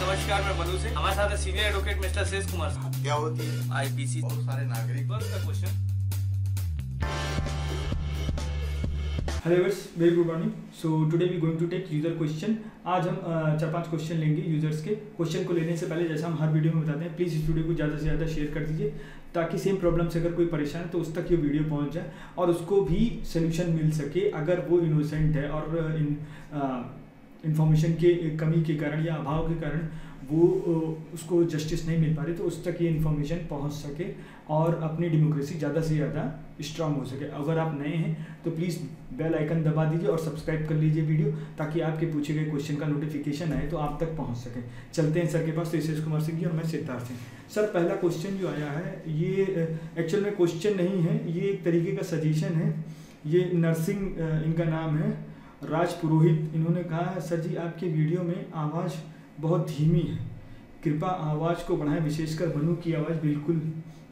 नमस्कार, मैं मनु सिंह। हमारे साथ है सीनियर एडवोकेट मिस्टर शेष कुमार। क्या होती है आईपीसी, बहुत सारे नागरिक का क्वेश्चन। हेलो एवर्स, very good morning. So today we going to take user question. आज हम 4-5 क्वेश्चन लेंगे यूजर्स के। क्वेश्चन को लेने से पहले जैसा हम हर वीडियो में बताते हैं, प्लीज़ इस वीडियो को ज़्यादा से ज़्यादा शेयर कर दीजिए ताकि सेम प्रॉब्लम से अगर कोई परेशान है तो उस तक ये वीडियो पहुंच जाए और उसको भी सोल्यूशन मिल सके। अगर वो इनोसेंट है और इन्फॉर्मेशन के कमी के कारण या अभाव के कारण वो उसको जस्टिस नहीं मिल पा रही, तो उस तक ये इन्फॉर्मेशन पहुंच सके और अपनी डेमोक्रेसी ज़्यादा से ज़्यादा स्ट्रांग हो सके। अगर आप नए हैं तो प्लीज़ बेल आइकन दबा दीजिए और सब्सक्राइब कर लीजिए वीडियो, ताकि आपके पूछे गए क्वेश्चन का नोटिफिकेशन आए तो आप तक पहुंच सके। चलते हैं सर के पास। तो शेष कुमार सिंह जी और मैं सिद्धार्थ सिंह। सर, पहला क्वेश्चन जो आया है ये एक्चुअल में क्वेश्चन नहीं है, ये एक तरीके का सजेशन है। ये नरसिंह इनका नाम है, राज पुरोहित। इन्होंने कहा है, सर जी आपके वीडियो में आवाज़ बहुत धीमी है, कृपया आवाज़ को बढ़ाएं, विशेषकर मनु की आवाज़ बिल्कुल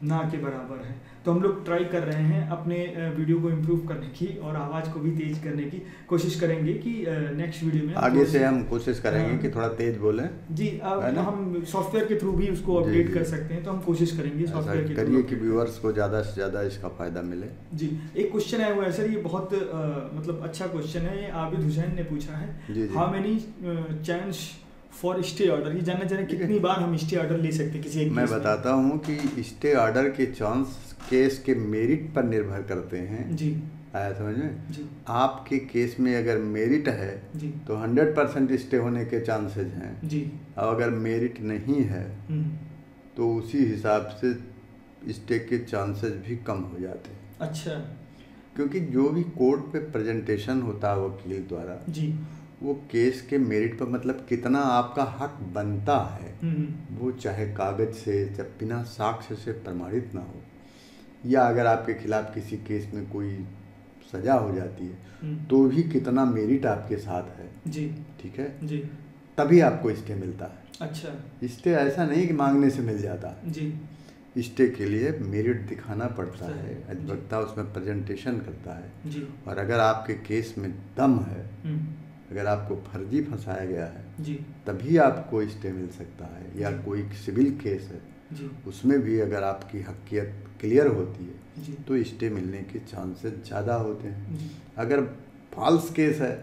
ना के बराबर है। तो हम लोग ट्राई कर रहे हैं अपने वीडियो को इम्प्रूव करने की और आवाज़ को भी तेज़ करने की कोशिश करेंगे कि नेक्स्ट वीडियो में आगे से हम कोशिश करेंगे कि थोड़ा तेज बोलें जी। अब हम सॉफ्टवेयर के थ्रू भी उसको अपडेट कर सकते हैं, तो हम कोशिश करेंगे सॉफ्टवेयर के थ्रू करिए कि व्यूअर्स को ज़्यादा से ज़्यादा इसका फ़ायदा मिले। जी, एक क्वेश्चन आया हुआ है सर, ये बहुत मतलब अच्छा क्वेश्चन है। ये आबिद हुसैन ने पूछा है, how many chance for stay order. ये जानना चाह रहे हैं कितनी बार हम स्टे ऑर्डर ले सकते हैं किसी एक। मैं बताता हूँ कि स्टे ऑर्डर के चांस केस के मेरिट पर निर्भर करते हैं जी। आया समझ में जी। आपके केस में अगर मेरिट है जी तो 100% स्टे होने के चांसेस हैं जी। और अगर मेरिट नहीं है तो उसी हिसाब से स्टे के चांसेस भी कम हो जाते हैं। अच्छा। क्योंकि जो भी कोर्ट पे प्रेजेंटेशन होता है वकील द्वारा जी, वो केस के मेरिट पर मतलब कितना आपका हक बनता है, वो चाहे कागज से चाहे बिना साक्ष्य से प्रमाणित ना हो, या अगर आपके खिलाफ किसी केस में कोई सजा हो जाती है तो भी कितना मेरिट आपके साथ है जी। ठीक है जी। तभी आपको स्टे मिलता है। अच्छा। स्टे ऐसा नहीं कि मांगने से मिल जाता है। जी। स्टे के लिए मेरिट दिखाना पड़ता है, अधिवक्ता उसमें प्रेजेंटेशन करता है जी। और अगर आपके केस में दम है, अगर आपको फर्जी फंसाया गया है जी। तभी आपको स्टे मिल सकता है। या कोई सिविल केस है जी। उसमें भी अगर आपकी हकीकत क्लियर होती है जी। तो स्टे मिलने के चांसेस ज़्यादा होते हैं। जी। अगर फॉल्स केस है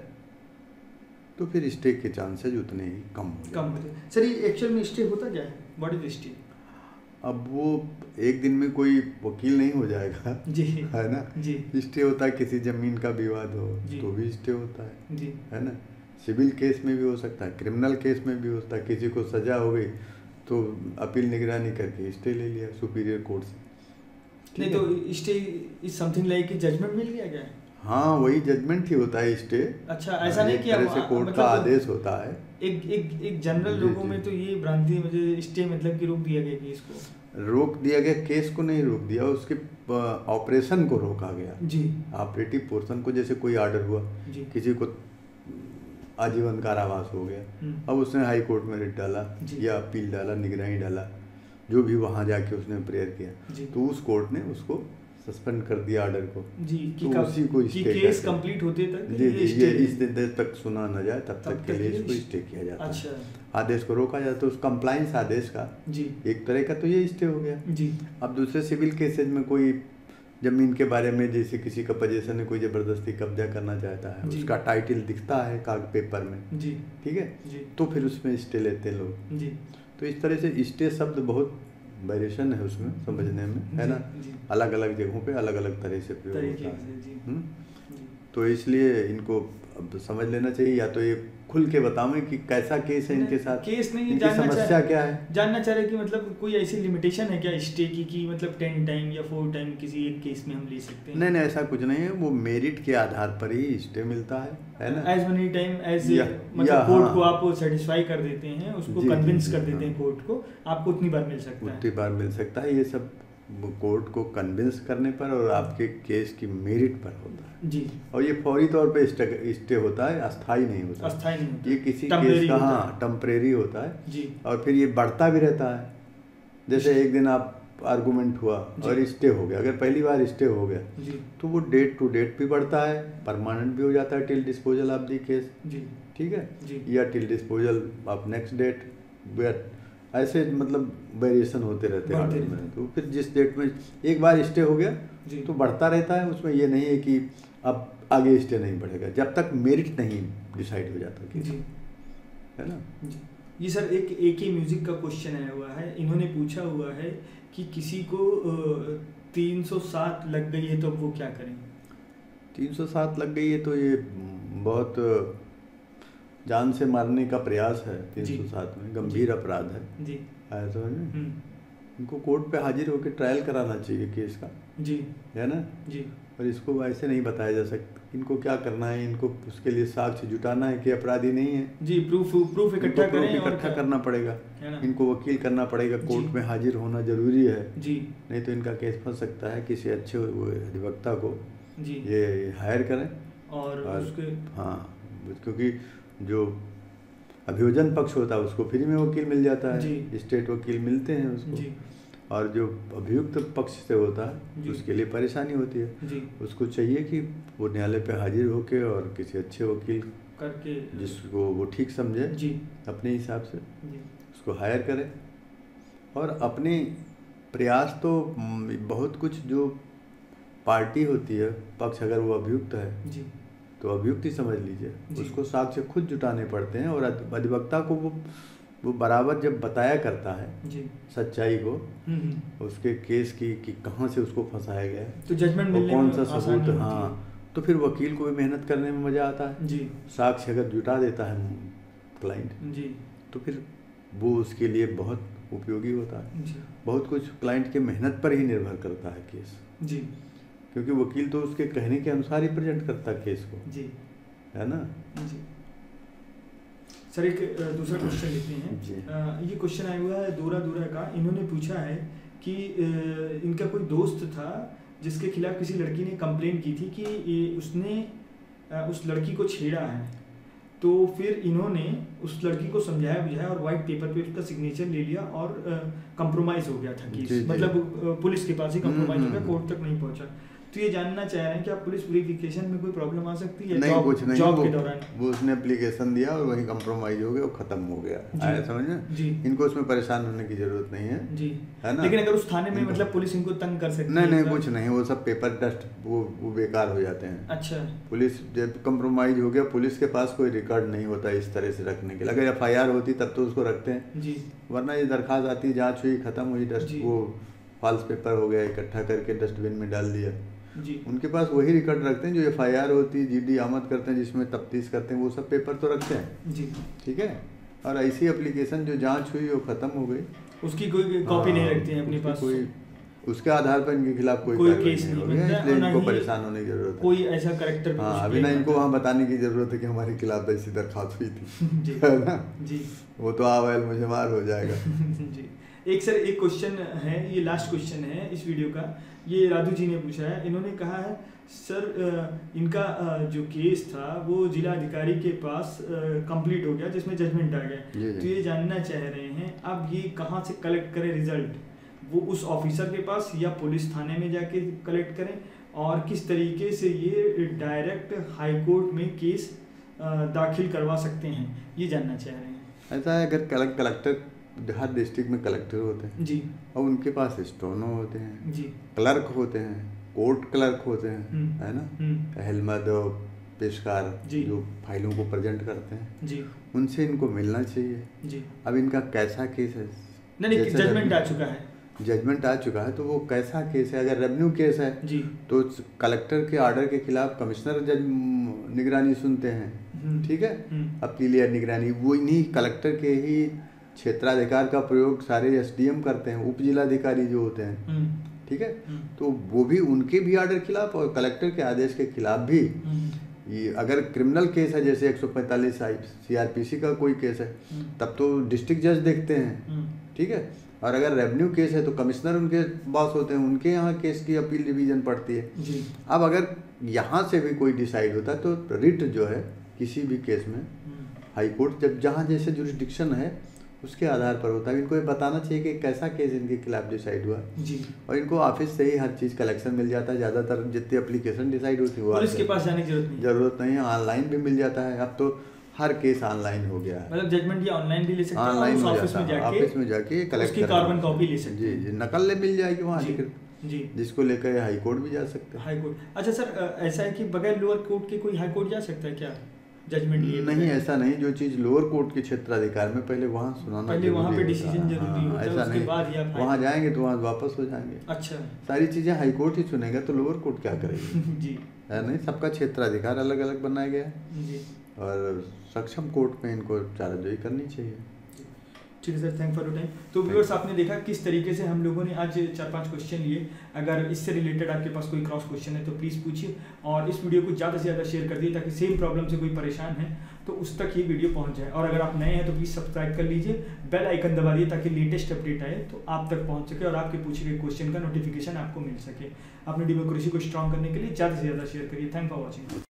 तो फिर स्टे के चांसेस उतने ही कम हो जाते हैं। सर, ये एक्चुअल में स्टे होता क्या है? What is stay? अब वो एक दिन में कोई वकील नहीं हो जाएगा जी, है ना जी। स्टे होता है किसी जमीन का विवाद हो तो भी स्टे होता है जी, है ना। सिविल केस में भी हो सकता है, क्रिमिनल केस में भी हो सकता है। किसी को सजा हो गई तो अपील निगरानी करके स्टे ले लिया सुपीरियर कोर्ट से। नहीं तो स्टे इज समथिंग लाइक कि जजमेंट मिल गया क्या? हाँ, वही जजमेंट ही होता है स्टे। अच्छा, ऐसा नहीं कि तरह से कोर्ट का आदेश होता है। एक जनरल लोगों में तो ये भ्रांति, मुझे स्टे मतलब कि रोक दिया गया केस को। रोक दिया गया केस को नहीं रोक दिया, उसके ऑपरेशन को रोका गया जी। ऑपरेटिव पोर्शन को। जैसे कोई ऑर्डर हुआ जी। किसी को आजीवन कारावास हो गया, अब उसने हाई कोर्ट में रिट डाला या अपील डाला, निगरानी डाला, जो भी वहाँ जाके उसने प्रेयर किया तो उस कोर्ट ने उसको सस्पेंड कर दिया ऑर्डर को जी। तो उसी को स्टे केस कंप्लीट होते तक जी ये इस दिन तक सुना न जाए तब तक के लिए इसको स्टे किया जाता है। अच्छा। आदेश को रोका जाता है, उस कंप्लाइंस आदेश का जी एक तरह का तो ये स्टे हो गया जी। अब दूसरे सिविल केसेज में कोई जमीन के बारे में, जैसे किसी का पोजीशन में कोई जबरदस्ती कब्जा करना चाहता है, उसका टाइटल दिखता है कागज पेपर में जी, ठीक है जी। तो फिर उसमें स्टे लेते हैं लोग जी। तो इस तरह से स्टे शब्द बहुत वेरिएशन है उसमें समझने में, है ना। अलग अलग जगहों पे अलग अलग तरह से प्रयोग होता है। तो इसलिए इनको अब समझ लेना चाहिए, या तो ये खुल के बतावें कि कैसा केस है इनके साथ, केस नहीं इनकी समस्या क्या है, जानना चाह रहे कि मतलब कोई ऐसी लिमिटेशन है क्या स्टे की कि मतलब 10 टाइम या 4 टाइम किसी एक केस में हम ले सकते हैं? नहीं ऐसा कुछ नहीं है, वो मेरिट के आधार पर ही स्टे मिलता है ना। एज मनी टाइम एज मतलब कोर्ट को आप सेटिस्फाई कर देते हैं, उसको कन्विंस कर देते हैं कोर्ट को, आपको उतनी बार मिल सकता है। उतनी बार मिल सकता है। ये सब कोर्ट को कन्विंस करने पर और आपके केस की मेरिट पर होता है जी। और ये फौरी तौर पे स्टे होता है, अस्थाई नहीं होता। अस्थाई नहीं होता, ये किसी केस का हाँ टेम्परेरी होता है जी। और फिर ये बढ़ता भी रहता है। जैसे एक दिन आप आर्गूमेंट हुआ और स्टे हो गया, अगर पहली बार स्टे हो गया जी। तो वो डेट टू डेट भी बढ़ता है, परमानेंट भी हो जाता है till disposal of the case, जी। ठीक है जी। या till disposal of next date ऐसे मतलब वेरिएशन होते रहते हैं ऑर्डर में। तो फिर जिस डेट में एक बार स्टे हो गया तो बढ़ता रहता है, उसमें ये नहीं है कि अब आगे स्टे नहीं बढ़ेगा जब तक मेरिट नहीं डिसाइड हो जाता कि है ना। ये सर एक ही म्यूजिक का क्वेश्चन आया हुआ है, इन्होंने पूछा हुआ है कि किसी को 307 लग गई है तो वो क्या करें। 307 लग गई है तो ये बहुत जान से मारने का प्रयास है। 307 में गंभीर अपराध है जी, आया समझ में। इनको कोर्ट पे हाजिर होकर ट्रायल कराना चाहिए केस का जी, है ना जी। और इसको ऐसे नहीं बताया जा सकता, इनको क्या करना है, इनको उसके लिए साक्ष्य जुटाना है कि अपराधी नहीं है जी, प्रूफ इकट्ठा करना पड़ेगा, इनको वकील करना पड़ेगा, कोर्ट में हाजिर होना जरूरी है जी। नहीं तो इनका केस फंस सकता है। किसी अच्छे अधिवक्ता को जी ये हायर करें और उसके हाँ, क्योंकि जो अभियोजन पक्ष होता है उसको फ्री में वकील मिल जाता है, स्टेट वकील मिलते हैं उसको जी। और जो अभियुक्त पक्ष से होता है उसके लिए परेशानी होती है जी। उसको चाहिए कि वो न्यायालय पे हाजिर होके और किसी अच्छे वकील करके जिसको वो ठीक समझे जी अपने हिसाब से जी। उसको हायर करें और अपने प्रयास तो बहुत कुछ जो पार्टी होती है पक्ष अगर वो अभियुक्त है जी तो अभियुक्त ही समझ लीजिए, उसको साक्ष्य खुद जुटाने पड़ते हैं और अधिवक्ता को वो बराबर जब बताया करता है जी सच्चाई को उसके केस की कि कहाँ से उसको फंसाया गया है तो जजमेंट मिलने कौन सा सबूत हाँ, तो फिर वकील को भी मेहनत करने में मज़ा आता है जी। साक्ष्य अगर जुटा देता है क्लाइंट जी तो फिर वो उसके लिए बहुत उपयोगी होता है जी। बहुत कुछ क्लाइंट के मेहनत पर ही निर्भर करता है केस जी, क्योंकि वकील तो उसके कहने के अनुसार ही प्रेजेंट करता है केस को जी, है ना जी। सर एक दूसरा क्वेश्चन लेते हैं। ये क्वेश्चन आया हुआ है दूरा का, इन्होंने पूछा है कि इनका कोई दोस्त था जिसके खिलाफ किसी लड़की ने कंप्लेंट की थी कि उसने उस लड़की को छेड़ा है, तो फिर इन्होंने उस लड़की को समझाया बुझाया और वाइट पेपर पे उसका सिग्नेचर ले लिया और कंप्रोमाइज हो गया था केस, मतलब पुलिस के पास ही कंप्रोमाइज हो गया, कोर्ट तक नहीं पहुंचा। तो ये जानना चाह रहे हैं कि आप पुलिस वेरिफिकेशन में कोई प्रॉब्लम आ सकती है? नहीं, कुछ नहीं, जॉब के दौरान वो उसने एप्लीकेशन दिया और वही कंप्रोमाइज हो गया और खत्म हो गया, आया समझ में जी। इनको उसमें परेशान होने की जरूरत नहीं है जी, है ना। लेकिन अगर उस थाने में मतलब पुलिस इनको तंग कर सकती है? नहीं कुछ नहीं, वो सब पेपर डस्ट वो बेकार हो जाते हैं। अच्छा, पुलिस जब कंप्रोमाइज हो गया पुलिस के पास कोई रिकॉर्ड नहीं होता इस तरह से रखने के लिए। अगर FIR होती तब तो उसको रखते हैं जी, वरना ये दरखास्त आती, जाँच हुई, खत्म हुई, डस्ट वो फॉल्स पेपर हो गया, इकट्ठा करके डस्टबिन में डाल दिया जी। उनके पास वही रिकॉर्ड रखते हैं जो FIR होती है, GD आमद करते हैं जिसमें तफ्तीश करते हैं, वो सब पेपर तो रखते हैं जी, ठीक है। और ऐसी एप्लीकेशन जो जांच हुई वो खत्म हो गई, उसकी कोई कॉपी नहीं रखती है अपने पास, कोई उसके आधार पर इनके खिलाफ कोई केस नहीं होगा, इसलिए इनको परेशान होने की जरूरत है। कोई ऐसा करेक्टर हाँ, अभी ना इनको वहाँ बताने की जरूरत है कि हमारे खिलाफ ऐसी दरखास्त हुई थी है ना जी, वो तो आवेल मुझे मार हो जाएगा जी। एक सर एक क्वेश्चन है, ये लास्ट क्वेश्चन है इस वीडियो का, ये राधू जी ने पूछा है। इन्होंने कहा है सर इनका जो केस था वो जिला अधिकारी के पास कंप्लीट हो गया जिसमें जजमेंट आ गया, तो ये जानना चाह रहे हैं अब ये कहाँ से कलेक्ट करें रिजल्ट, वो उस ऑफिसर के पास या पुलिस थाने में जाके कलेक्ट करें, और किस तरीके से ये डायरेक्ट हाई कोर्ट में केस दाखिल करवा सकते हैं, ये जानना चाह रहे हैं। ऐसा है, अगर कलेक्टर हर डिस्ट्रिक्ट में कलेक्टर होते हैं जी, और उनके पास स्टोनो होते हैं जी, क्लर्क होते हैं, कोर्ट क्लर्क होते हैं, है ना, अहलमद और पेशकार जो फाइलों को प्रेजेंट करते हैं जी, उनसे इनको मिलना चाहिए जी। अब इनका कैसा केस है? नहीं, जजमेंट आ चुका है, जजमेंट आ चुका है, तो वो कैसा केस है? अगर रेवेन्यू केस है जी तो कलेक्टर के ऑर्डर के खिलाफ कमिश्नर जज निगरानी सुनते हैं, ठीक है, अपील या निगरानी वो इन्हीं कलेक्टर के ही क्षेत्राधिकार का प्रयोग सारे SDM करते हैं, उप जिलाधिकारी जो होते हैं, ठीक है, तो वो भी उनके भी ऑर्डर खिलाफ और कलेक्टर के आदेश के खिलाफ भी। ये अगर क्रिमिनल केस है जैसे 145 CRPC का कोई केस है तब तो डिस्ट्रिक्ट जज देखते हैं, ठीक है, और अगर रेवेन्यू केस है तो कमिश्नर उनके बॉस होते हैं, उनके यहाँ केस की अपील डिवीजन पड़ती है जी। अब अगर यहाँ से भी कोई डिसाइड होता है तो रिट जो है किसी भी केस में हाई कोर्ट जब जहाँ जैसे जुरिस्डिक्शन है उसके आधार पर होता है। इनको ये बताना चाहिए कि कैसा केस इनके खिलाफ डिसाइड हुआ जी, और इनको ऑफिस से ही हर चीज़ कलेक्शन मिल जाता है, ज़्यादातर जितनी एप्लीकेशन डिसाइड होती है वो पुलिस के पास जाने की जरूरत नहीं है, ऑनलाइन भी मिल जाता है। अब तो हर केस ऑनलाइन हो गया है। मतलब जजमेंट ये ऑनलाइन भी ले सकते हैं, ऑनलाइन हो ऑफिस में जाता है, ऑफिस में जाके कलेक्ट उसकी कार्बन कॉपी ले सकते हैं। जी जी, नकल ले मिल जाएगी वहाँ जी, जी, जिसको लेकर हाई कोर्ट भी जा सकते हैं। High court. अच्छा सर, ऐसा है कि बगैर लोअर कोर्ट के कोई हाई कोर्ट जा सकता है क्या जजमेंट लिए? नहीं, ऐसा नहीं। जो चीज़ लोअर कोर्ट के क्षेत्राधिकार में पहले वहाँ सुनाना, पहले वहाँ पे डिसीजन जरूरी होता है, ऐसा उसके बाद ही नहीं आप वहाँ जाएंगे तो वहाँ वापस हो जाएंगे। अच्छा, सारी चीज़ें हाई कोर्ट ही सुनेगा तो लोअर कोर्ट क्या करेगी? जी, है नहीं, सबका क्षेत्राधिकार अलग अलग बनाया गया है जी, और सक्षम कोर्ट में इनको चाराजोई करनी चाहिए। ठीक है sir, thank for your time. तो व्यूअर्स, आपने देखा किस तरीके से हम लोगों ने आज 4-5 क्वेश्चन लिए। अगर इससे रिलेटेड आपके पास कोई क्रॉस क्वेश्चन है तो प्लीज़ पूछिए और इस वीडियो को ज़्यादा से ज़्यादा शेयर कर दिए ताकि सेम प्रॉब्लम से कोई परेशान है तो उस तक ये वीडियो पहुंच जाए। और अगर आप नए हैं तो प्लीज़ सब्सक्राइब कर लीजिए, बेल आइकन दबा दिए ताकि लेटेस्ट अपडेट आए तो आप तक पहुंच सके और आपके पूछे गए क्वेश्चन का नोटिफिकेशन आपको मिल सके। अपनी डेमोक्रेसी को स्ट्रॉन्ग करने के लिए ज़्यादा से ज़्यादा शेयर करिए। Thank for watching.